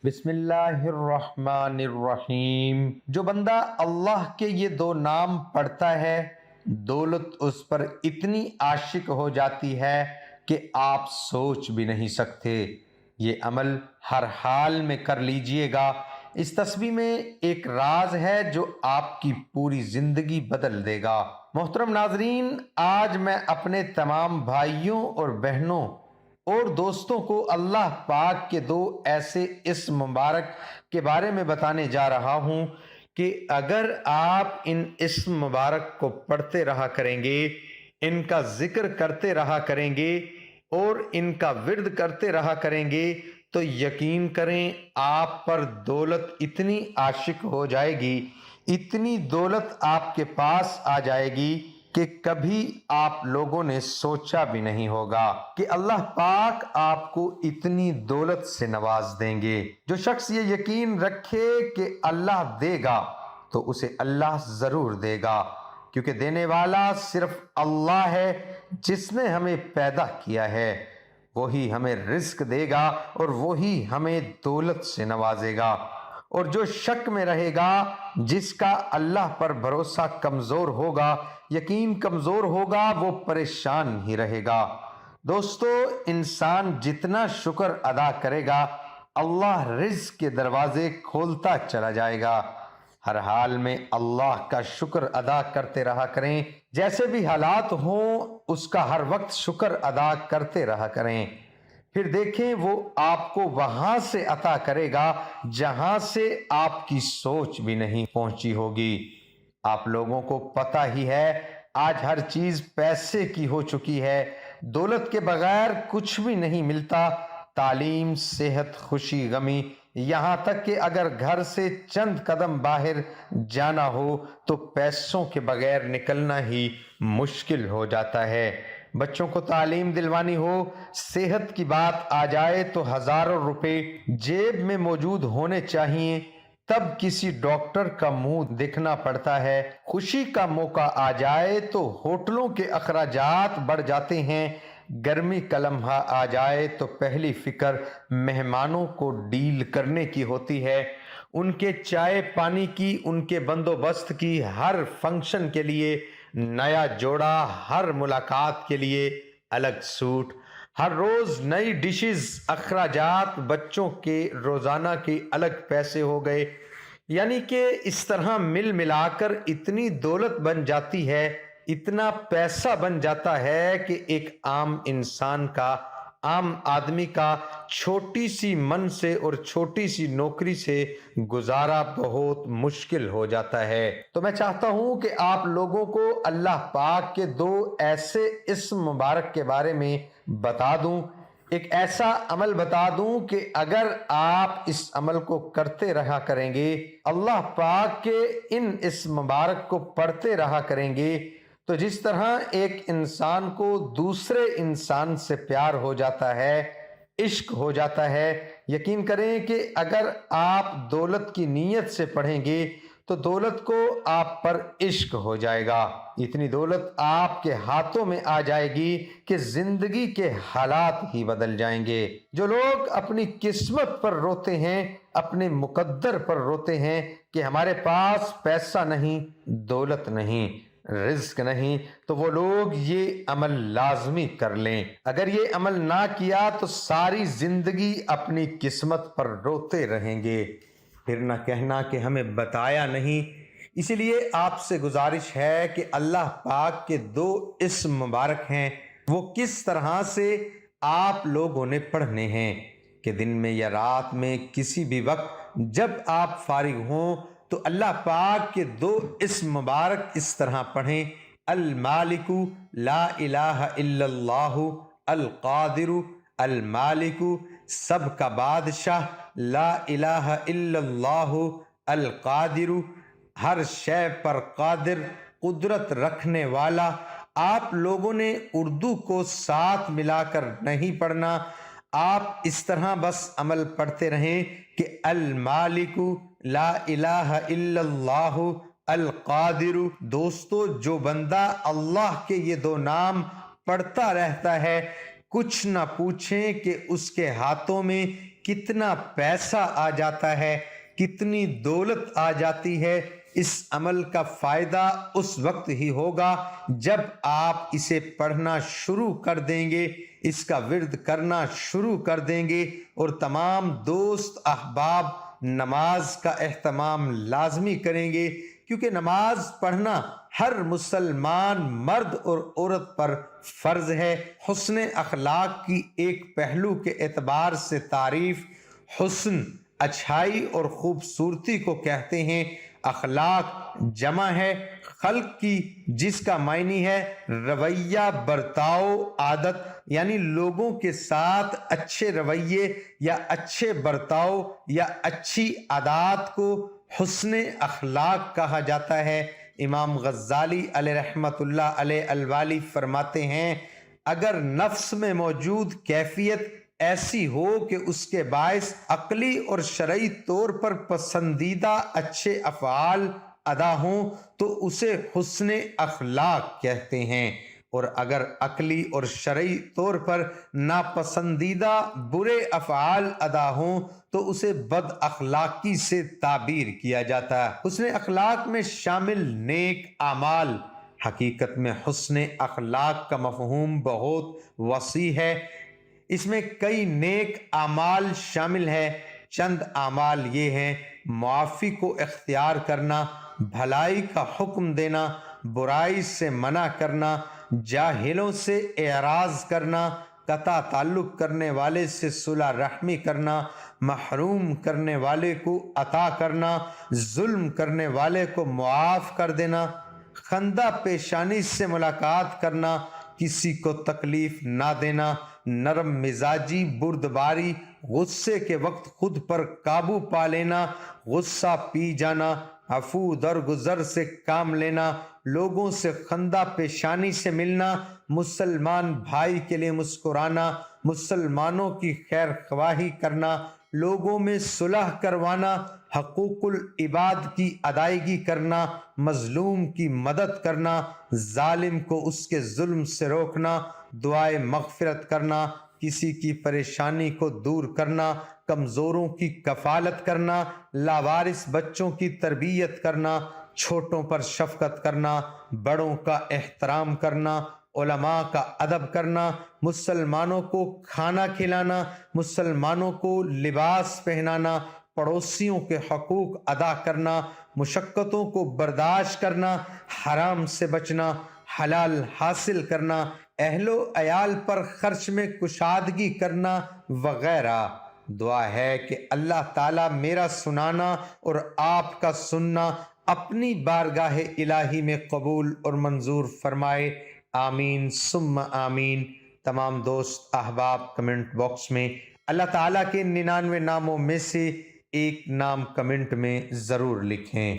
بسم اللہ الرحمن الرحیم۔ جو بندہ اللہ کے یہ دو نام پڑھتا ہے، دولت اس پر اتنی عاشق ہو جاتی ہے کہ آپ سوچ بھی نہیں سکتے۔ یہ عمل ہر حال میں کر لیجئے گا۔ اس تسبیح میں ایک راز ہے جو آپ کی پوری زندگی بدل دے گا۔ محترم ناظرین، آج میں اپنے تمام بھائیوں اور بہنوں اور دوستوں کو اللہ پاک کے دو ایسے اسم مبارک کے بارے میں بتانے جا رہا ہوں کہ اگر آپ ان اسم مبارک کو پڑھتے رہا کریں گے، ان کا ذکر کرتے رہا کریں گے اور ان کا ورد کرتے رہا کریں گے تو یقین کریں آپ پر دولت اتنی عاشق ہو جائے گی، اتنی دولت آپ کے پاس آ جائے گی کہ کبھی آپ لوگوں نے سوچا بھی نہیں ہوگا کہ اللہ پاک آپ کو اتنی دولت سے نواز دیں گے۔ جو شخص یہ یقین رکھے کہ اللہ دے گا تو اسے اللہ ضرور دے گا، کیونکہ دینے والا صرف اللہ ہے جس نے ہمیں پیدا کیا ہے۔ وہی ہمیں رزق دے گا اور وہی ہمیں دولت سے نوازے گا۔ اور جو شک میں رہے گا، جس کا اللہ پر بھروسہ کمزور ہوگا، یقین کمزور ہوگا، وہ پریشان ہی رہے گا۔ دوستو، انسان جتنا شکر ادا کرے گا، اللہ رزق کے دروازے کھولتا چلا جائے گا۔ ہر حال میں اللہ کا شکر ادا کرتے رہا کریں، جیسے بھی حالات ہوں اس کا ہر وقت شکر ادا کرتے رہا کریں۔ پھر دیکھیں وہ آپ کو وہاں سے عطا کرے گا جہاں سے آپ کی سوچ بھی نہیں پہنچی ہوگی۔ آپ لوگوں کو پتہ ہی ہے آج ہر چیز پیسے کی ہو چکی ہے، دولت کے بغیر کچھ بھی نہیں ملتا۔ تعلیم، صحت، خوشی، غمی، یہاں تک کہ اگر گھر سے چند قدم باہر جانا ہو تو پیسوں کے بغیر نکلنا ہی مشکل ہو جاتا ہے۔ بچوں کو تعلیم دلوانی ہو، صحت کی بات آ جائے تو ہزاروں روپے جیب میں موجود ہونے چاہیے، تب کسی ڈاکٹر کا منہ دیکھنا پڑتا ہے۔ خوشی کا موقع آ جائے تو ہوٹلوں کے اخراجات بڑھ جاتے ہیں۔ گرمی کا لمحہ آ جائے تو پہلی فکر مہمانوں کو ڈیل کرنے کی ہوتی ہے، ان کے چائے پانی کی، ان کے بندوبست کی۔ ہر فنکشن کے لیے نیا جوڑا، ہر ملاقات کے لیے الگ سوٹ، ہر روز نئی ڈشز، اخراجات، بچوں کے روزانہ کے الگ پیسے ہو گئے۔ یعنی کہ اس طرح مل ملا کر اتنی دولت بن جاتی ہے، اتنا پیسہ بن جاتا ہے کہ ایک عام انسان کا، عام آدمی کا چھوٹی سی من سے اور چھوٹی سی نوکری سے گزارا بہت مشکل ہو جاتا ہے۔ تو میں چاہتا ہوں کہ آپ لوگوں کو اللہ پاک کے دو ایسے اسم مبارک کے بارے میں بتا دوں، ایک ایسا عمل بتا دوں کہ اگر آپ اس عمل کو کرتے رہا کریں گے، اللہ پاک کے ان اسم مبارک کو پڑھتے رہا کریں گے، تو جس طرح ایک انسان کو دوسرے انسان سے پیار ہو جاتا ہے، عشق ہو جاتا ہے، یقین کریں کہ اگر آپ دولت کی نیت سے پڑھیں گے تو دولت کو آپ پر عشق ہو جائے گا۔ اتنی دولت آپ کے ہاتھوں میں آ جائے گی کہ زندگی کے حالات ہی بدل جائیں گے۔ جو لوگ اپنی قسمت پر روتے ہیں، اپنے مقدر پر روتے ہیں کہ ہمارے پاس پیسہ نہیں، دولت نہیں، رزق نہیں، تو وہ لوگ یہ عمل لازمی کر لیں۔ اگر یہ عمل نہ کیا تو ساری زندگی اپنی قسمت پر روتے رہیں گے، پھر نہ کہنا کہ ہمیں بتایا نہیں۔ اسی لیے آپ سے گزارش ہے کہ اللہ پاک کے دو اسم مبارک ہیں، وہ کس طرح سے آپ لوگوں نے پڑھنے ہیں کہ دن میں یا رات میں کسی بھی وقت جب آپ فارغ ہوں تو اللہ پاک کے دو اسم مبارک اس طرح پڑھیں: المالک لا الہ الا اللہ، القادر المالک سب کا بادشاہ، لا الہ الا اللہ القادر ہر شے پر قادر، قدرت رکھنے والا۔ آپ لوگوں نے اردو کو ساتھ ملا کر نہیں پڑھنا، آپ اس طرح بس عمل پڑھتے رہیں کہ المالک لا الہ الا اللہ القادر۔ دوستو، جو بندہ اللہ کے یہ دو نام پڑھتا رہتا ہے، کچھ نہ پوچھیں کہ اس کے ہاتھوں میں کتنا پیسہ آ جاتا ہے، کتنی دولت آ جاتی ہے، اس عمل کا فائدہ اس وقت ہی ہوگا جب آپ اسے پڑھنا شروع کر دیں گے، اس کا ورد کرنا شروع کر دیں گے، اور تمام دوست احباب نماز کا اہتمام لازمی کریں گے، کیونکہ نماز پڑھنا ہر مسلمان مرد اور عورت پر فرض ہے۔ حسن اخلاق کی ایک پہلو کے اعتبار سے تعریف حسن اچھائی اور خوبصورتی کو کہتے ہیں۔ اخلاق جمع ہے خلق کی، جس کا معنی ہے رویہ، برتاؤ، عادت، یعنی لوگوں کے ساتھ اچھے رویے یا اچھے برتاؤ یا اچھی عادات کو حسن اخلاق کہا جاتا ہے۔ امام غزالی علیہ رحمت اللہ علیہ الوالی فرماتے ہیں، اگر نفس میں موجود کیفیت ایسی ہو کہ اس کے باعث عقلی اور شرعی طور پر پسندیدہ اچھے افعال ادا ہوں تو اسے حسن اخلاق کہتے ہیں، اور اگر عقلی اور شرعی طور پر ناپسندیدہ برے افعال ادا ہوں تو اسے بد اخلاقی سے تعبیر کیا جاتا ہے۔ حسن اخلاق میں شامل نیک اعمال۔ حقیقت میں حسن اخلاق کا مفہوم بہت وسیع ہے، اس میں کئی نیک اعمال شامل ہیں۔ چند اعمال یہ ہیں: معافی کو اختیار کرنا، بھلائی کا حکم دینا، برائی سے منع کرنا، جاہلوں سے اعراض کرنا، قطع تعلق کرنے والے سے صلح رحمی کرنا، محروم کرنے والے کو عطا کرنا، ظلم کرنے والے کو معاف کر دینا، خندہ پیشانی سے ملاقات کرنا، کسی کو تکلیف نہ دینا، نرم مزاجی، بردباری، غصے کے وقت خود پر قابو پا لینا، غصہ پی جانا، عفو درگزر سے کام لینا، لوگوں سے خندہ پیشانی سے ملنا، مسلمان بھائی کے لیے مسکرانا، مسلمانوں کی خیر خواہی کرنا، لوگوں میں صلح کروانا، حقوق العباد کی ادائیگی کرنا، مظلوم کی مدد کرنا، ظالم کو اس کے ظلم سے روکنا، دعائے مغفرت کرنا، کسی کی پریشانی کو دور کرنا، کمزوروں کی کفالت کرنا، لاوارث بچوں کی تربیت کرنا، چھوٹوں پر شفقت کرنا، بڑوں کا احترام کرنا، علماء کا ادب کرنا، مسلمانوں کو کھانا کھلانا، مسلمانوں کو لباس پہنانا، پڑوسیوں کے حقوق ادا کرنا، مشقتوں کو برداشت کرنا، حرام سے بچنا، حلال حاصل کرنا، اہل و عیال پر خرچ میں کشادگی کرنا وغیرہ۔ دعا ہے کہ اللہ تعالیٰ میرا سنانا اور آپ کا سننا اپنی بارگاہ الہی میں قبول اور منظور فرمائے، آمین ثم آمین۔ تمام دوست احباب کمنٹ باکس میں اللہ تعالیٰ کے 99 ناموں میں سے ایک نام کمنٹ میں ضرور لکھیں۔